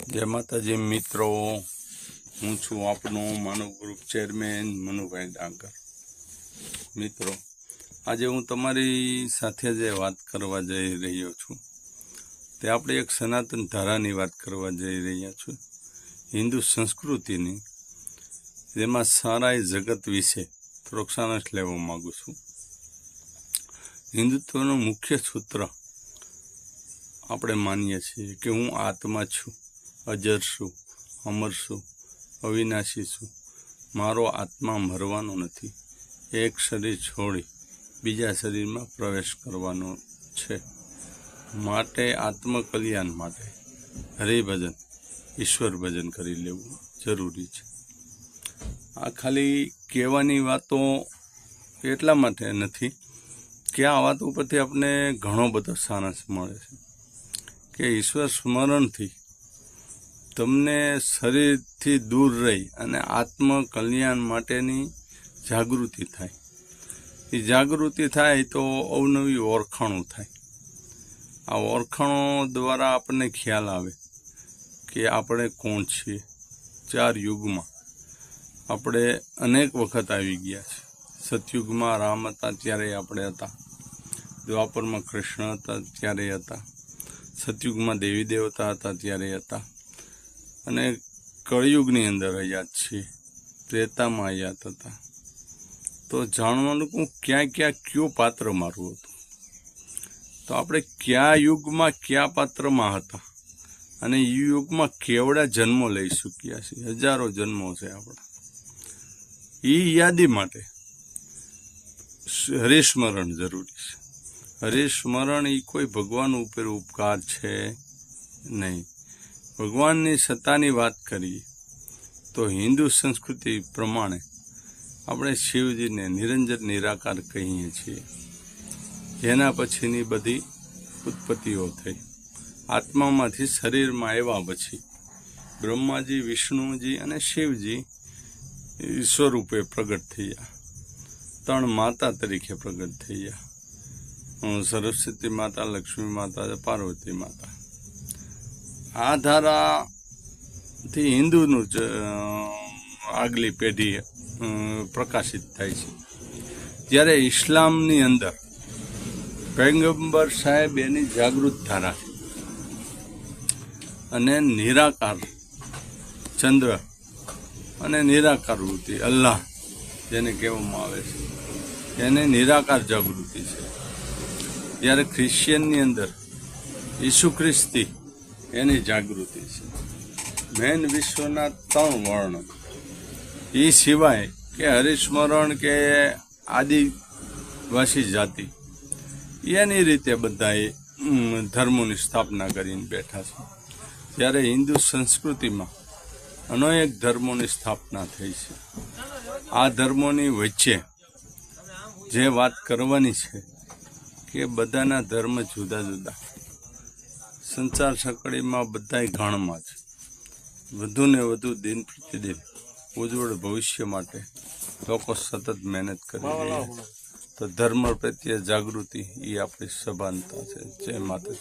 जय माताजी मित्रों, हूँ छूँ आपनो मानव ग्रुप चेरमेन मनुभाई डांगर। मित्रों, आज हूँ तमारी साथे जे बात करवा जई रह्यो छूँ ते आपणे एक सनातन धारानी बात करवा जई रह्या छूं, हिंदू संस्कृतिनी, जेमां साराय जगत विશે थोड़ोक सारांश लेवा मांगू छूं। हिंदुत्वनो मुख्य सूत्र આપણે માનીએ છીએ કે હું આત્મા છું, અજર છું, અમર છું, અવિનાશી છું। મારો આત્મા મરવાનો નથી, એક શરીર છોડી બીજા શરીરમાં પ્રવેશ કરવાનો છે। માટે આત્મકલ્યાણ માટે હરિભજન, ઈશ્વર ભજન કરી લેવું જરૂરી છે। આ ખાલી કહેવાની વાતો એટલા માટે નથી કે આ વાત ઉપરથી આપણે ઘણો બધો સારાંશ મળે છે કે ઈશ્વર સ્મરણથી તમને શરીરથી દૂર રહી અને આત્મકલ્યાણ માટેની જાગૃતિ થાય। એ જાગૃતિ થાય તો અવનવી ઓળખાણો થાય। આ ઓળખાણો દ્વારા આપણને ખ્યાલ આવે કે આપણે કોણ છીએ। 4 યુગમાં આપણે અનેક વખત આવી ગયા છે। સતયુગમાં રામ હતા ત્યારે આપણે હતા, દ્વાપરમાં કૃષ્ણ હતા ત્યારે હતા, સતયુગમાં દેવી દેવતા હતા ત્યારે હતા, અને કળિયુગની અંદર હયાત છીએ, ત્રેતામાં હયાત હતા। તો જાણવાનું કે ક્યાં ક્યાં કયું પાત્ર મારું હતું, તો આપણે કયા યુગમાં કયા પાત્રમાં હતા અને એ યુગમાં કેવડા જન્મો લઈ ચૂક્યા છીએ। હજારો જન્મો છે આપણા। એ યાદી માટે હરિસ્મરણ જરૂરી છે। હરિસ્મરણ એ કોઈ ભગવાન ઉપર ઉપકાર છે નહીં। ભગવાનની સત્તાની વાત કરીએ તો હિન્દુ સંસ્કૃતિ પ્રમાણે આપણે શિવજીને નિરંજન નિરાકાર કહીએ છીએ, જેના પછીની બધી ઉત્પત્તિઓ થઈ। આત્મામાંથી શરીરમાં આવ્યા પછી બ્રહ્માજી, વિષ્ણુજી અને શિવજી સ્વરૂપે પ્રગટ થયા। 3 માતા તરીકે પ્રગટ થયા, સરસ્વતી માતા, લક્ષ્મી માતા, પાર્વતી માતા। આ ધારાથી હિન્દુનું જ આગલી પેઢી પ્રકાશિત થાય છે। જ્યારે ઇસ્લામની અંદર પૈગંબર સાહેબ એની જાગૃત ધારા અને નિરાકાર ચંદ્ર અને નિરાકાર વૃત્તિ અલ્લાહ જેને કહેવામાં આવે છે, એને નિરાકાર જાગૃતિ છે। જ્યારે ક્રિશ્ચિયનની અંદર ઈસુ ખ્રિસ્તી એની જાગૃતિ છે। મેન વિશ્વના 3 વર્ણ, એ સિવાય કે હરિસ્મરણ કે આદિવાસી જાતિ એની રીતે બધાએ ધર્મોની સ્થાપના કરીને બેઠા છે। જ્યારે હિન્દુ સંસ્કૃતિમાં અનેક ધર્મોની સ્થાપના થઈ છે। આ ધર્મોની વચ્ચે જે વાત કરવાની છે કે બધાના ધર્મ જુદા જુદા, સંસાર સકડીમાં બધાય ગાણમાં છે। વધુ ને વધુ દિન પ્રતિદિન ઉજ્જવળ ભવિષ્ય માટે લોકો સતત મહેનત કરી રહ્યા છે। તો ધર્મ પ્રત્યે જાગૃતિ એ આપણી સભાનતા છે। જય માતા।